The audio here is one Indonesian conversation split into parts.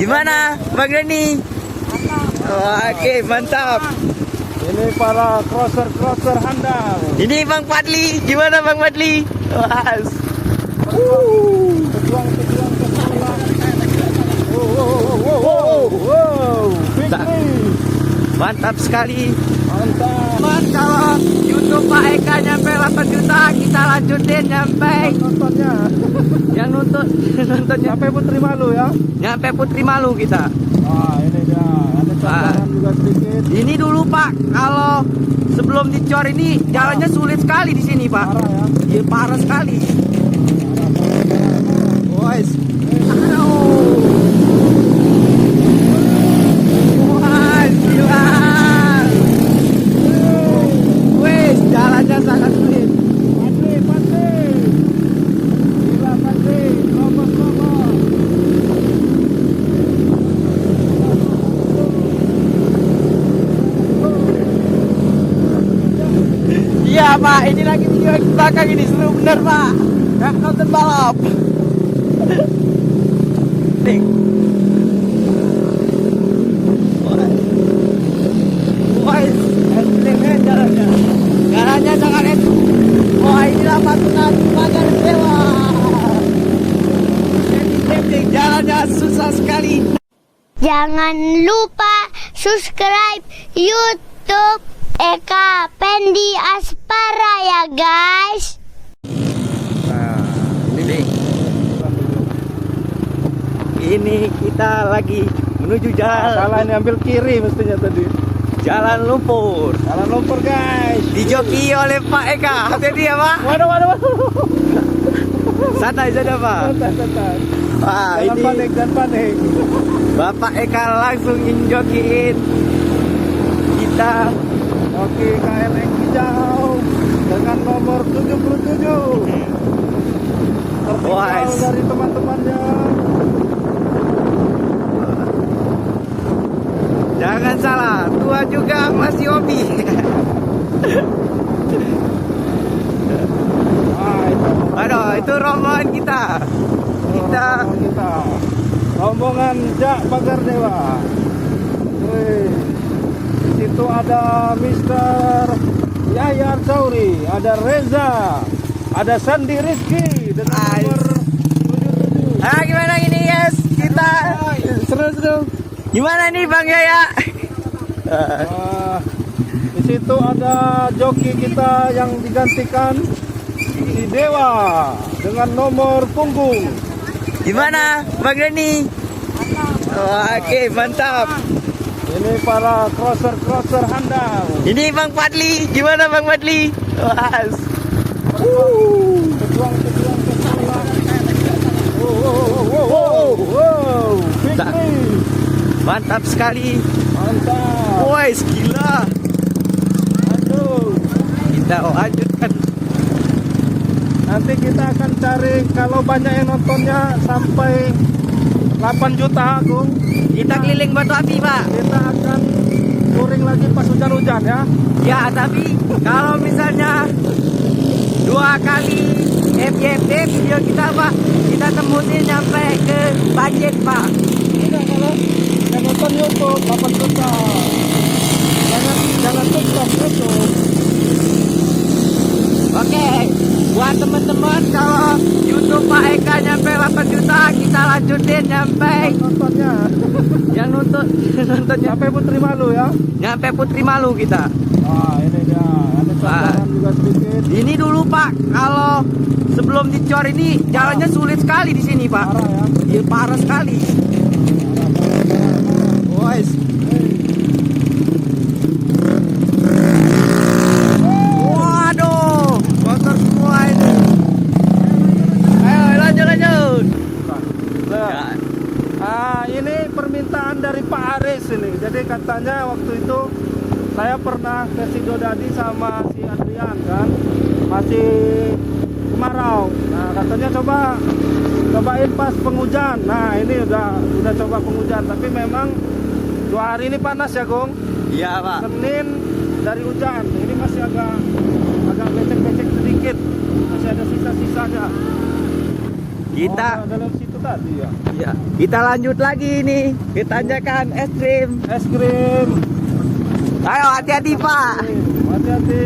Gimana Bang Denny? Oke, mantap. Ini para crosser handal. Ini Bang Fadli. Gimana Bang Fadli? Was. Pejuang. Wow. Mantap sekali. Mantap. Teman, kalau YouTube Pak Eka nyampe 8 juta, kita lanjutin nyampe Nontonnya. yang nontonnya Sampai Putri Malu ya. nyampe Putri Malu kita. Wah, ini dia. Ada cocoran juga sedikit. Ini dulu Pak, kalau sebelum dicor ini jalannya sulit sekali di sini Pak. Parah ya. Iya, parah sekali. Guys. Wah, gila. Wes, jalannya sangat sulit. Pasti. Gila pasti. Lomos. Iya Pak, ini lagi video di belakang ini seru bener Pak. Kayak nonton balap. Nih. Wah, enteng jalannya. Jalannya sangat enteng. Wah, inilah pasukan pagar dewa. Enteng, jalannya susah sekali. Jangan lupa subscribe YouTube Eka Pendi Aspara ya guys. Nah, ini kita lagi menuju jalan. Salah ini ambil kiri mestinya tadi. Jalan lumpur. Jalan lumpur guys. Dijoki oleh Pak Eka. Hati-hati ya Pak. Waduh. Santai saja Pak. Santai. Wah, Jangan panik. Bapak Eka langsung injokiin kita. Oke, KLX hijau dengan nomor 77. Tertinggal dari teman-temannya. Jangan salah, tua juga masih hobi. Aduh, itu rombongan kita. Kita rombongan Jak Pagar Dewa. Wih. Di situ ada Mr. Yahya Arsauri, ada Reza, ada Sandi Rizky dengan nomor 77. Ah, gimana ini guys? Kita seru-seru. Gimana nih Bang Yaya? Di situ ada joki kita yang digantikan si Dewa dengan nomor punggung. Gimana Bang Denny? Oke, mantap. Ini para crosser handal. Ini Bang Fadli. Gimana Bang Fadli? Was. Pejuang. Wow. Fikri. Mantap sekali. Mantap. Woi, gila. Aduh. Kita lanjutkan. Nanti kita akan cari kalau banyak yang nontonnya sampai 8 juta Agung. Kita keliling Batu Api, Pak. Kita akan touring lagi pas hujan-hujan ya. Ya, tapi kalau misalnya 2 kali FYP video kita, Pak, kita tembusin sampai ke budget, Pak. Tidak, kalau yang nonton YouTube 8 juta. Jangan TikTok, YouTube. Oke, buat teman-teman kalau YouTube Pak Eka nyampe 8 juta, kita lanjutin nyampe Nontonnya. yang nontonnya Sampai Putri Malu ya. nyampe Putri Malu kita. Wah, ini dia. Ada cocoran juga sedikit. Ini dulu Pak, kalau sebelum dicor ini jalannya sulit sekali di sini Pak. Parah ya. Iya, parah sekali. Guys. Waduh, motor semua ini. Ayo lanjut. Ini permintaan dari Pak Aris ini. Jadi katanya waktu itu saya pernah ke Sidodadi sama si Adrian kan, masih kemarau. Nah katanya cobain pas penghujan. Nah ini udah coba penghujan, tapi memang 2 hari ini panas ya Gong. Iya Pak. Senin dari hujan, ini masih agak becek-becek sedikit, masih ada sisa-sisanya. Kita dalam situ tadi ya. Iya. Kita lanjut lagi nih ke tanjakan es krim. Es krim. Ayo hati-hati Pak. Hati-hati.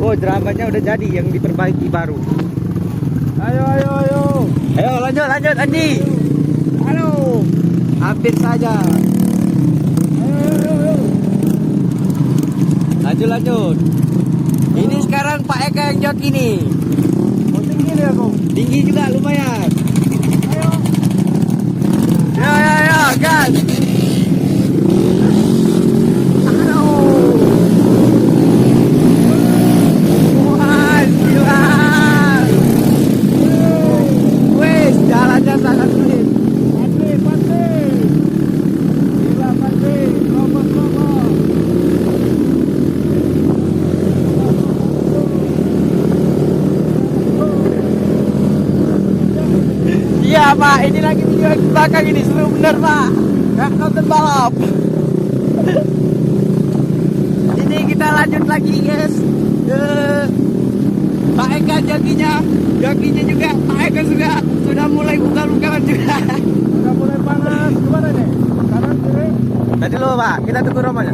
Oh jerambatnya udah jadi yang diperbaiki baru. Ayo. Ayo lanjut Andi. Halo. Hampir saja. Ayo. Lanjut. Ini sekarang Pak Eka yang joki nih. Oh, tinggi nih aku. Tinggi juga lumayan. Ayo. Ya, gas. Halo. Wah, gila. Wes, jalannya sangat sulit. Pasti. Gila pasti. Lompat. Iya Pak, ini lagi video di belakang ini seru bener Pak. Gak nonton balap. Ini kita lanjut lagi guys. Pak Eka jokinya juga Pak Eka sudah mulai buka-bukaan juga. Udah mulai panas. Gimana nih? Kanan kiri. Tadi lo Pak, kita tunggu rombongan.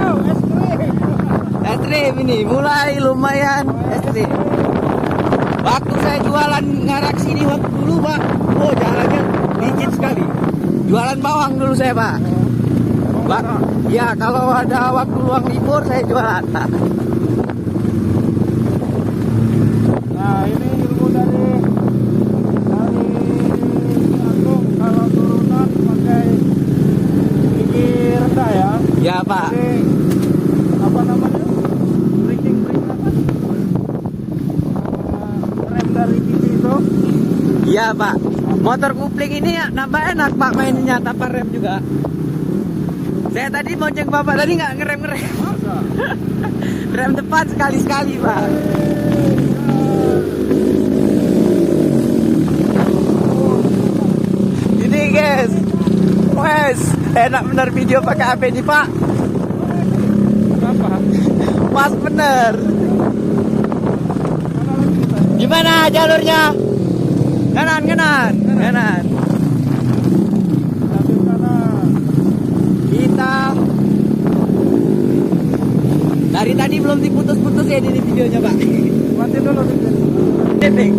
Oh, es krim. Es krim ini mulai lumayan es krim. Waktu saya jualan ngarak sini waktu dulu Pak, oh jalannya licin sekali. Jualan bawang dulu saya Pak. Pak, ya kalau ada waktu luang libur saya jualan. Nah, ini ilmu dari Agung kalau turunan pakai gigi rendah ya. Ya Pak. Jadi apa namanya? Braking apa? Rem dari gigi itu. Iya Pak. Motor kupling ini nambah enak Pak mainnya tanpa rem juga. Saya tadi bonceng Bapak tadi nggak ngerem. Masa? Rem depan sekali-sekali Pak. Ini guys. Wes, enak bener video pakai HP ini Pak. Apa? Pas bener. Mana lagi kita? Gimana jalurnya? Kanan. Sambil kanan. Kita dari tadi belum diputus-putus ya ini videonya Pak. Mati dulu dikit. Titik.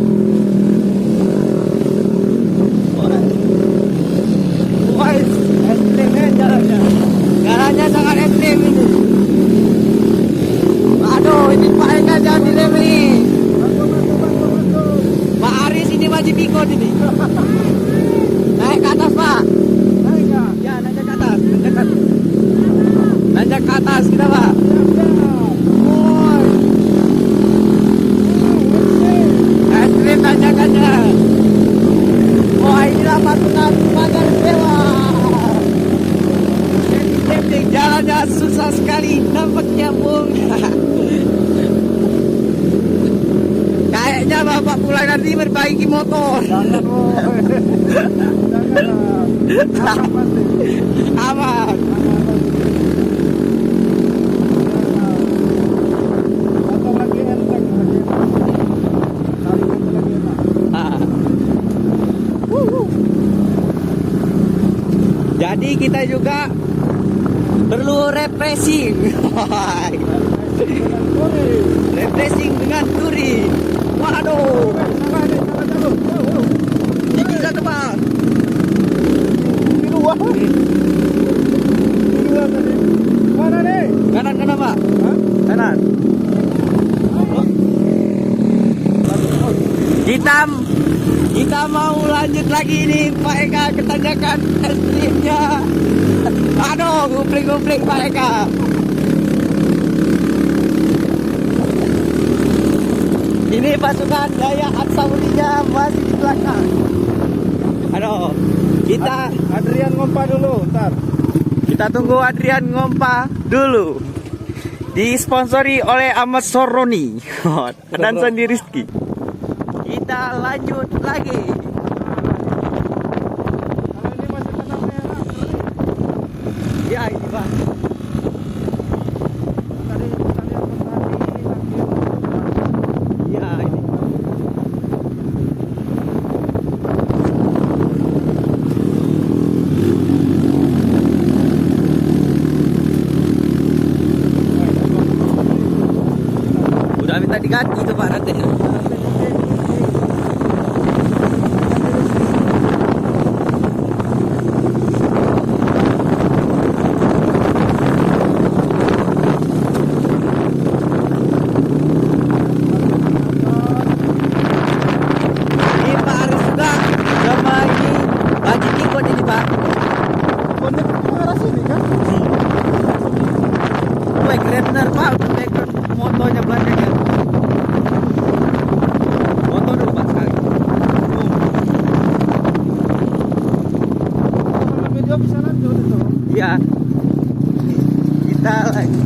Wah, ekstrim jalannya. Jalannya sangat ekstrim ini. Aduh, ini Pak Eka jangan dilem nih. Bantu. Pak Aris ini wajib ikut ini. Naik ke atas Pak. Naik nggak? Ya, nanjak ke atas. Nanjak ke atas kita Pak. Siap. Woi, ekstrim tanjakannya. Wah, inilah pasukan pagar dewa. Titik jalannya susah sekali, nampak nyambung. Kayaknya Bapak pulang nanti perbaiki motor. Jangan, woy. Jangan. Aman pasti. Aman. Atau lagi enteng lagi enak. Tarik itu lagi enak. Ah. Jadi kita juga perlu refreshing. Dengan kuri. Refreshing dengan duri. Waduh, Salah nih, salah jalur. tinggi satu Pak. Ini dua. Ini dua tadi. Mana nih? Kanan Pak. Hah? Kanan. Kita mau lanjut lagi nih Pak Eka ke tanjakan ekstrimnya. Aduh, gupling Pak Eka. Ini pasukan Jaya Aksamuninya masih di belakang. Aduh, Adrian ngompa dulu, ntar. kita tunggu Adrian ngompa dulu. Disponsori oleh Ahmad Soroni dan Sandi Rizky. Kita lanjut lagi. Kalau ini masih kena merah. Ya ini Pak. Tadi yang lagi. Ya ini. kaki itu Pak rantainya. Ini Pak Aris juga sama ini Haji Tikot ini Pak. Konek ke arah sini kan? Wah keren bener Pak, background motonya belakangnya. Moto dulu Pak sekali. Kalau video bisa lanjut itu. Iya. Kita lagi.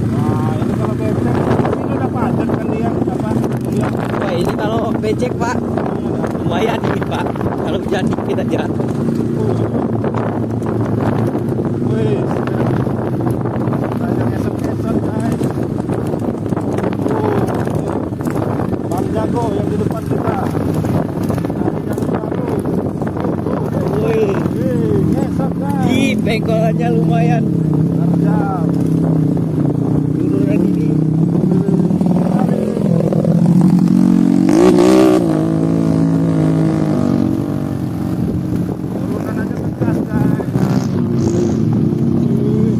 Nah, ini kalau becek, ini udah padat kan dia, apa? Dia Wah ini kalau becek Pak, lumayan ini Pak. Kalau hujan dikit aja. wih, banyak esot-esot guys. Bang Jago yang di depan kita. Tadi jago baru. Wih, Esot guys. di bengkolannya lumayan. Terjam. Turunan ini. Turunan aja tegas guys.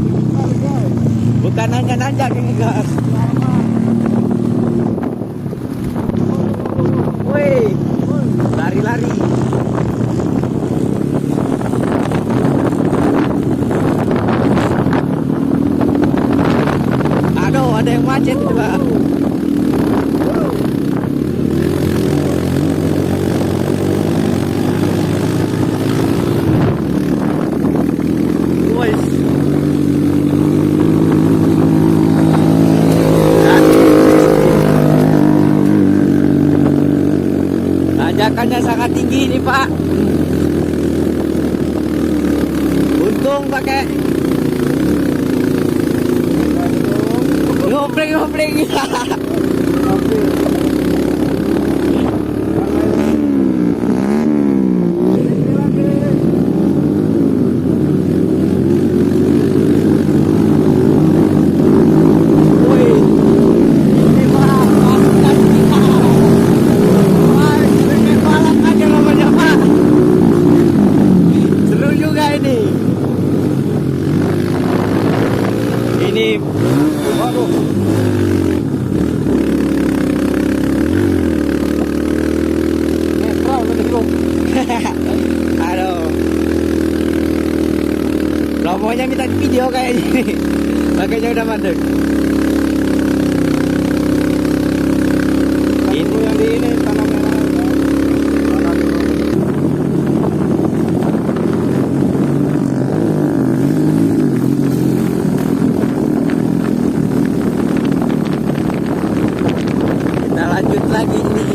Tinggal guys. Bukan nanjak-nanjak ini gas. Wih, lari-lari. Aduh, ada yang macet itu Pak. Wih. Tanjakannya sangat tinggi ini Pak. Untung pakai ngobrol-ngobrol. Wih, ini Pak, pasukan kita. Wah, ini balap aja namanya Pak. Seru juga ini. Ini, waduh. Netral lebih dulu. Aduh. Romonya minta video kayaknya. Makanya udah mandek. Itu yang di ini tanah merah. Tanah dulu. Kita lanjut lagi ini.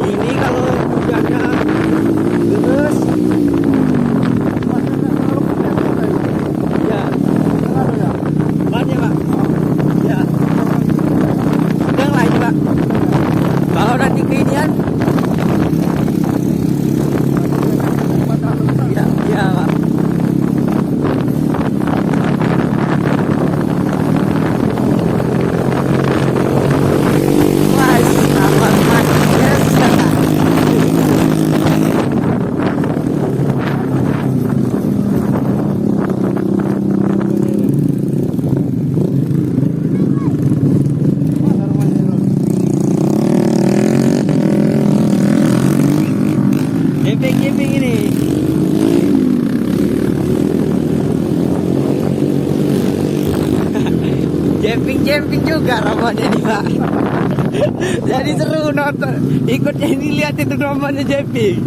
Ini kalau hujannya terus, Masnya nggak terlalu kecepatan guys. ya Terlalu ya. banyak Pak. Ya, sedang lah ini Pak. Kalau nanti keinian, ya, ya Pak. Wah, aman Mas. Yes. Mana rumahnya itu? Camping ini. Camping juga rombongan ini Pak. Jadi seru nonton. Ikutnya ini lihat itu rombongan camping.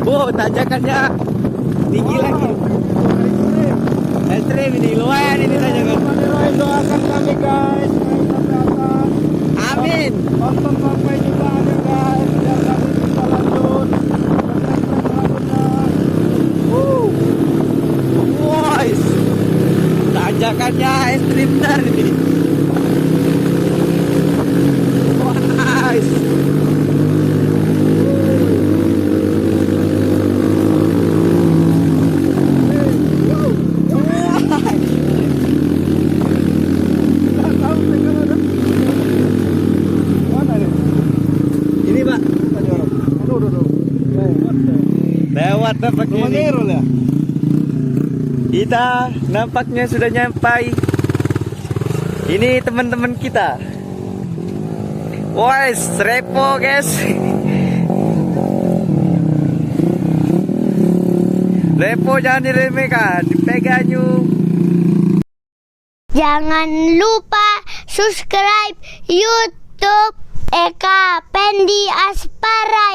Wow, tanjakannya tinggi lagi. Ekstrim ini, lumayan ini saja kan. Roy, doakan kami guys, naik sampai atas. Amin. Tonton sampai juga ya guys, biar kami bisa lanjut. Boys, tanjakannya ekstrim benar ini. Boys. Ini Pak, lewat nampaknya ini. ya? Kita nampaknya sudah nyampai. Ini teman-teman kita. Wes, repo guys. Repo jangan diremehkan, dipegang yuk. Jangan lupa subscribe YouTube Eka Pendi Aspara